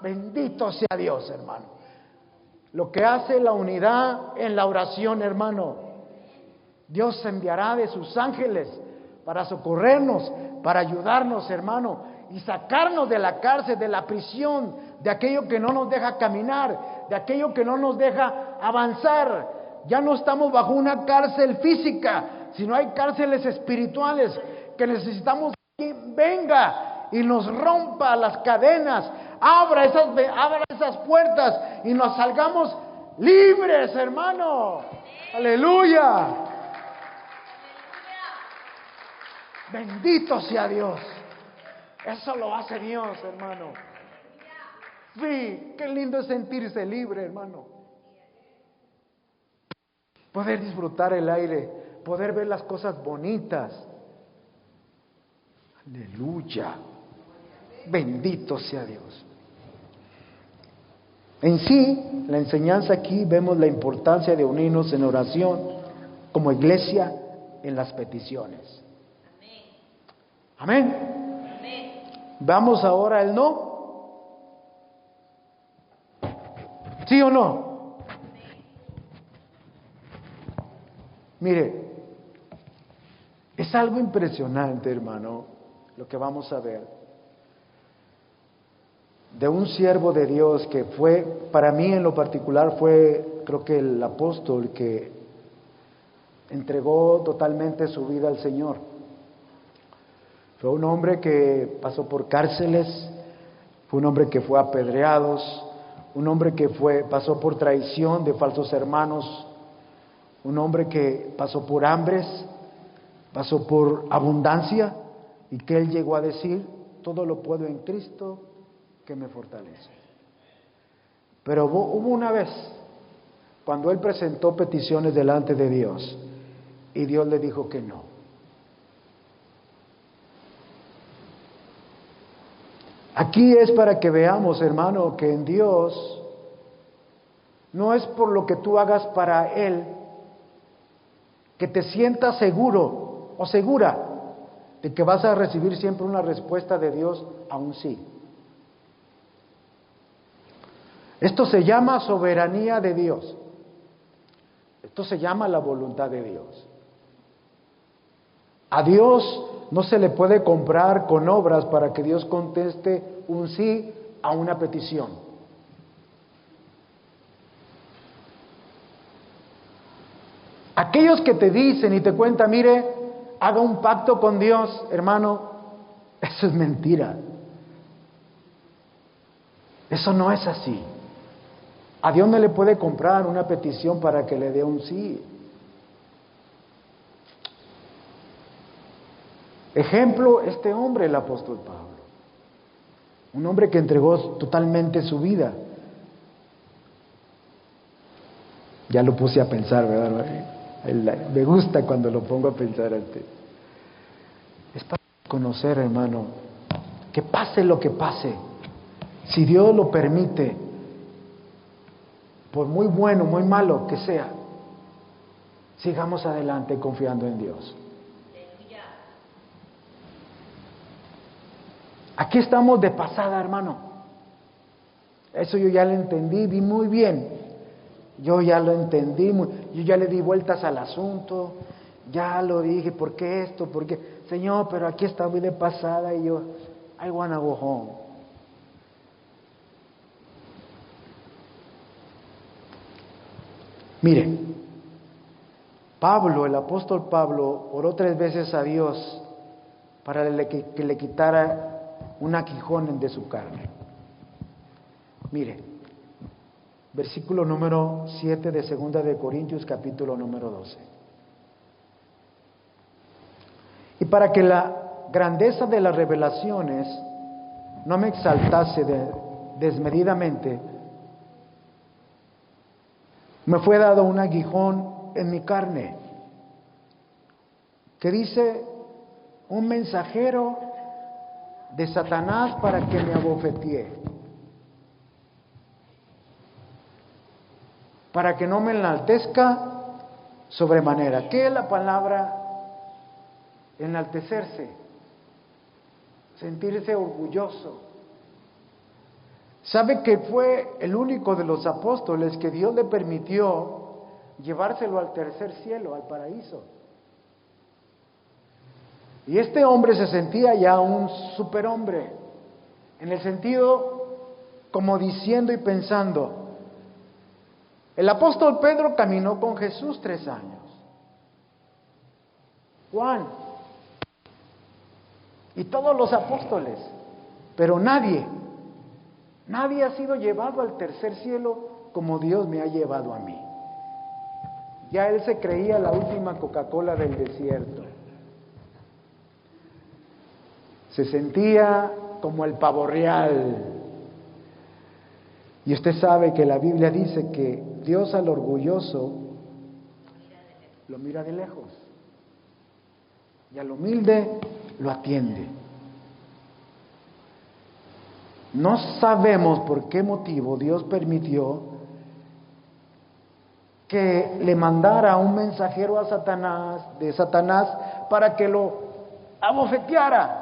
Bendito sea Dios, hermano. Lo que hace la unidad en la oración, hermano. Dios enviará de sus ángeles para socorrernos, para ayudarnos, hermano, y sacarnos de la cárcel, de la prisión, de aquello que no nos deja caminar, de aquello que no nos deja avanzar. Ya no estamos bajo una cárcel física, sino hay cárceles espirituales que necesitamos que venga y nos rompa las cadenas, abra esas puertas y nos salgamos libres, hermano. Aleluya. Bendito sea Dios. Eso lo hace Dios, hermano. Sí, qué lindo es sentirse libre, hermano. Poder disfrutar el aire, poder ver las cosas bonitas. Aleluya. Bendito sea Dios. En sí, la enseñanza aquí vemos la importancia de unirnos en oración como iglesia en las peticiones. Amén. Amén. Vamos ahora al no. ¿Sí o no? Mire, es algo impresionante, hermano, lo que vamos a ver de un siervo de Dios que fue, para mí en lo particular, fue, creo que el apóstol que entregó totalmente su vida al Señor. Fue un hombre que pasó por cárceles, fue un hombre que fue apedreado, un hombre que pasó por traición de falsos hermanos, un hombre que pasó por hambres, pasó por abundancia, y que él llegó a decir: todo lo puedo en Cristo que me fortalece. Pero hubo una vez cuando él presentó peticiones delante de Dios y Dios le dijo que no. Aquí es para que veamos, hermano, que en Dios no es por lo que tú hagas para Él que te sientas seguro o segura de que vas a recibir siempre una respuesta de Dios a un sí. Esto se llama soberanía de Dios. Esto se llama la voluntad de Dios. A Dios no se le puede comprar con obras para que Dios conteste un sí a una petición. Aquellos que te dicen y te cuentan, mire, haga un pacto con Dios, hermano, eso es mentira. Eso no es así. A Dios no le puede comprar una petición para que le dé un sí. Ejemplo, este hombre, el apóstol Pablo. Un hombre que entregó totalmente su vida. Ya lo puse a pensar, ¿verdad? Me gusta cuando lo pongo a pensar antes. Es para conocer, hermano, que pase lo que pase, si Dios lo permite, por muy bueno, muy malo que sea, sigamos adelante confiando en Dios. Aquí estamos de pasada, hermano. Eso yo ya lo entendí, vi muy bien. Yo ya lo entendí, yo ya le di vueltas al asunto, ya lo dije, ¿por qué esto? ¿Por qué? Señor, pero aquí está muy de pasada y yo, I wanna go home. Mire, Pablo, el apóstol Pablo, oró 3 veces a Dios para que le quitara un aguijón de su carne. Mire, versículo número 7 de 2 de Corintios, capítulo número 12. Y para que la grandeza de las revelaciones no me exaltase desmedidamente, me fue dado un aguijón en mi carne, que dice, un mensajero de Satanás para que me abofetee, para que no me enaltezca sobremanera. ¿Qué es la palabra enaltecerse? Sentirse orgulloso. ¿Sabe que fue el único de los apóstoles que Dios le permitió llevárselo al tercer cielo, al paraíso? Y este hombre se sentía ya un superhombre, en el sentido como diciendo y pensando. El apóstol Pedro caminó con Jesús 3 años. Juan. Y todos los apóstoles. Pero nadie ha sido llevado al tercer cielo como Dios me ha llevado a mí. Ya él se creía la última Coca-Cola del desierto. Se sentía como el pavo real. Y usted sabe que la Biblia dice que Dios al orgulloso lo mira de lejos y al humilde lo atiende. No sabemos por qué motivo Dios permitió que le mandara un mensajero a Satanás para que lo abofeteara.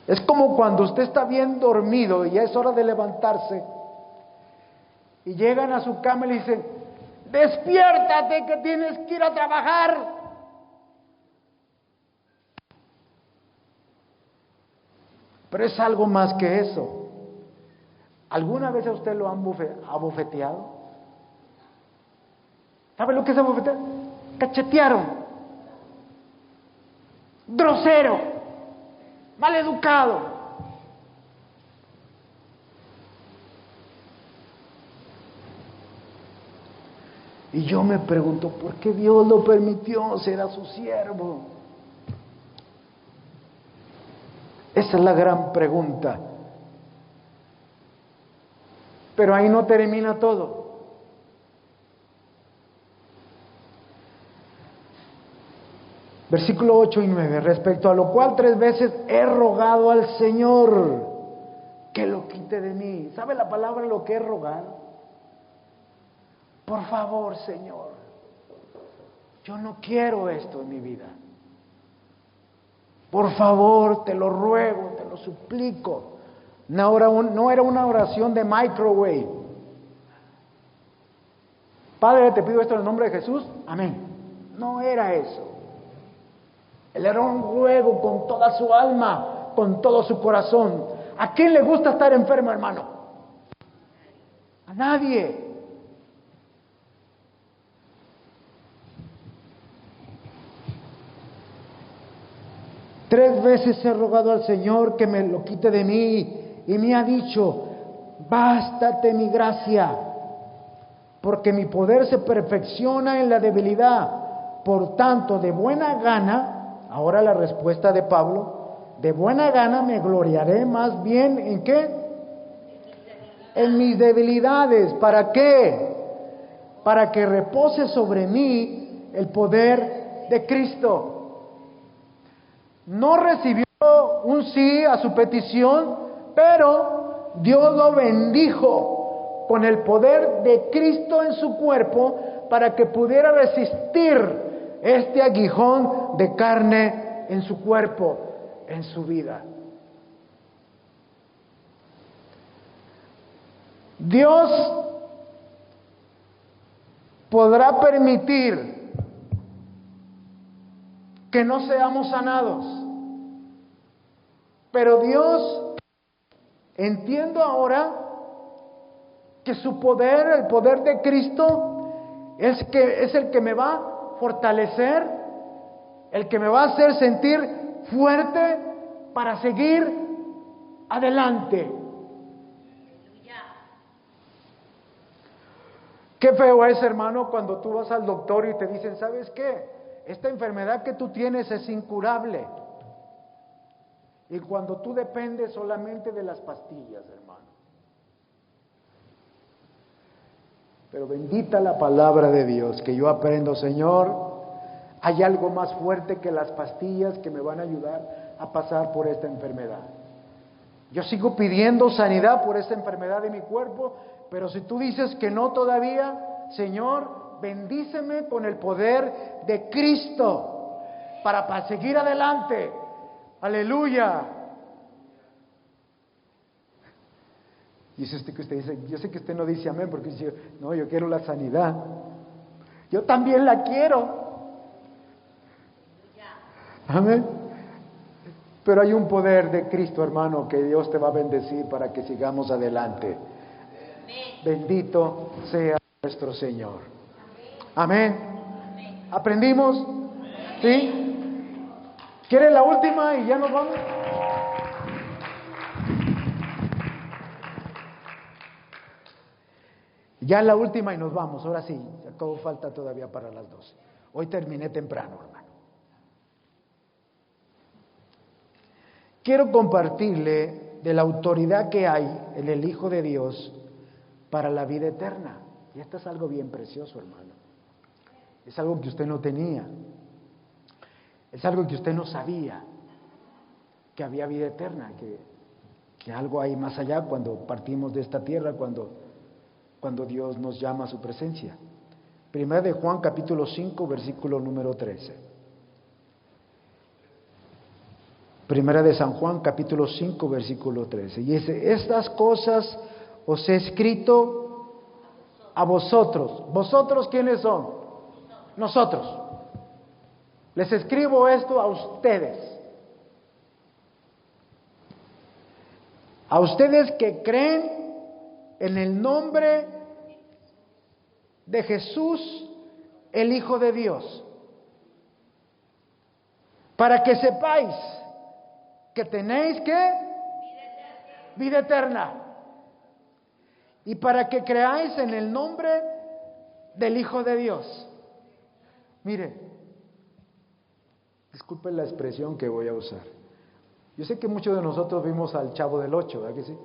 Es como cuando usted está bien dormido y ya es hora de levantarse y llegan a su cama y le dicen, despiértate que tienes que ir a trabajar. Pero es algo más que eso. ¿Alguna vez a usted lo han abofeteado? ¿Sabe lo que es abofetear? Cachetearon. Grosero. Mal educado. Y yo me pregunto, ¿por qué Dios lo permitió? Será su siervo. Esa es la gran pregunta. Pero ahí no termina todo. Versículo 8 y 9, respecto a lo cual 3 veces he rogado al Señor que lo quite de mí. ¿Sabe la palabra lo que he rogado? Por favor, Señor, yo no quiero esto en mi vida. Por favor, te lo ruego, te lo suplico. No era una oración de microwave. Padre, te pido esto en el nombre de Jesús. Amén. No era eso. Él era un ruego con toda su alma, con todo su corazón. ¿A quién le gusta estar enfermo, hermano? A nadie. 3 veces he rogado al Señor que me lo quite de mí, y me ha dicho: bástate mi gracia, porque mi poder se perfecciona en la debilidad. Por tanto, de buena gana, ahora la respuesta de Pablo, de buena gana me gloriaré más bien ¿en qué? En mis debilidades. ¿Para qué? Para que repose sobre mí el poder de Cristo. No recibió un sí a su petición, pero Dios lo bendijo con el poder de Cristo en su cuerpo para que pudiera resistir este aguijón de carne en su cuerpo, en su vida. Dios podrá permitir que no seamos sanados, pero Dios, entiendo ahora que su poder, el poder de Cristo, es el que me va a fortalecer, el que me va a hacer sentir fuerte para seguir adelante. Qué feo es, hermano, cuando tú vas al doctor y te dicen: ¿sabes qué? Esta enfermedad que tú tienes es incurable. Y cuando tú dependes solamente de las pastillas, hermano. Pero bendita la palabra de Dios, que yo aprendo: Señor, hay algo más fuerte que las pastillas que me van a ayudar a pasar por esta enfermedad. Yo sigo pidiendo sanidad por esta enfermedad de mi cuerpo, pero si tú dices que no todavía, Señor, bendíceme con el poder de Cristo para seguir adelante. Aleluya. Y eso es que usted dice, yo sé que usted no dice amén, porque dice: no, yo quiero la sanidad. Yo también la quiero. Amén. Pero hay un poder de Cristo, hermano, que Dios te va a bendecir para que sigamos adelante. Bendito sea nuestro Señor. Amén. ¿Aprendimos? ¿Sí? ¿Quiere la última y ya nos vamos? Ya la última y nos vamos. Ahora sí, acabo, falta todavía para las 12. Hoy terminé temprano, hermano. Quiero compartirle de la autoridad que hay en el Hijo de Dios para la vida eterna. Y esto es algo bien precioso, hermano. Es algo que usted no tenía. Es algo que usted no sabía, que había vida eterna, que algo hay más allá cuando partimos de esta tierra, cuando Dios nos llama a su presencia. Primera de Juan capítulo 5, versículo número 13. Primera de San Juan capítulo 5, versículo 13. Y dice: estas cosas os he escrito a vosotros. ¿Vosotros quiénes son? Nosotros. Les escribo esto a ustedes. A ustedes que creen en el nombre de Jesús, el Hijo de Dios. Para que sepáis que tenéis ¿qué? Vida eterna. Y para que creáis en el nombre del Hijo de Dios. Mire, disculpen la expresión que voy a usar. Yo sé que muchos de nosotros vimos al Chavo del Ocho, ¿verdad que sí?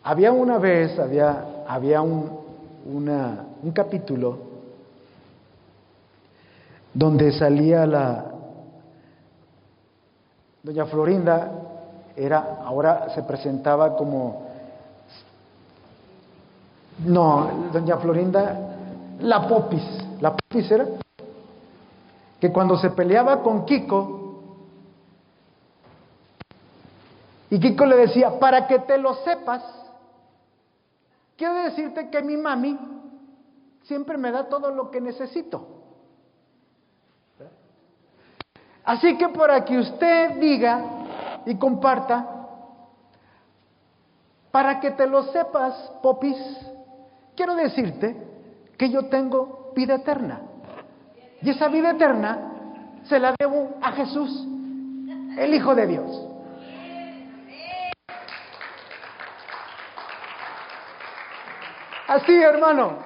Había una vez, había un capítulo donde salía doña Florinda, ahora se presentaba como, no, doña Florinda, la Popis era, que cuando se peleaba con Kiko, y Kiko le decía: para que te lo sepas, quiero decirte que mi mami siempre me da todo lo que necesito. Así que para que usted diga y comparta, para que te lo sepas, Popis, quiero decirte que yo tengo vida eterna. Y esa vida eterna se la debo a Jesús, el Hijo de Dios. Así, hermano.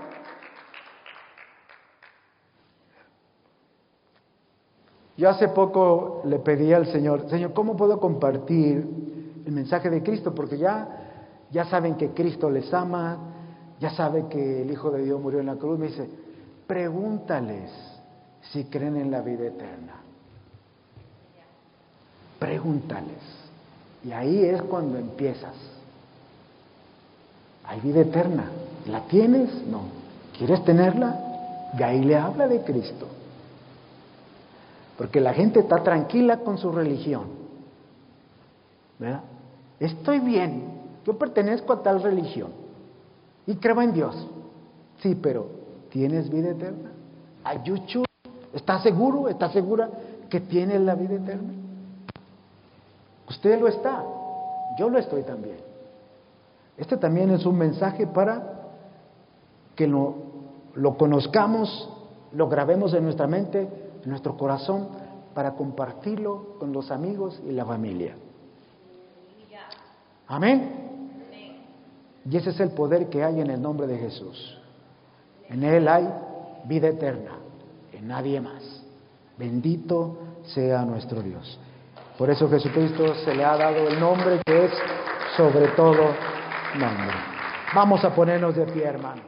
Yo hace poco le pedí al Señor, Señor, ¿cómo puedo compartir el mensaje de Cristo? Porque ya saben que Cristo les ama, ya saben que el Hijo de Dios murió en la cruz. Me dice, pregúntales si creen en la vida eterna. Pregúntales. Y ahí es cuando empiezas. Hay vida eterna. ¿La tienes? No. ¿Quieres tenerla? Y ahí le habla de Cristo. Porque la gente está tranquila con su religión, ¿verdad? Estoy bien, yo pertenezco a tal religión y creo en Dios. Sí, pero ¿tienes vida eterna? ¿Are you sure? ¿Estás seguro? ¿Estás segura que tienes la vida eterna? Usted lo está, yo lo estoy también. Este también es un mensaje para que lo conozcamos, lo grabemos en nuestra mente, en nuestro corazón, para compartirlo con los amigos y la familia. Amén. Y ese es el poder que hay en el nombre de Jesús. En Él hay vida eterna, en nadie más. Bendito sea nuestro Dios. Por eso Jesucristo se le ha dado el nombre que es sobre todo nombre. Vamos a ponernos de pie, hermano.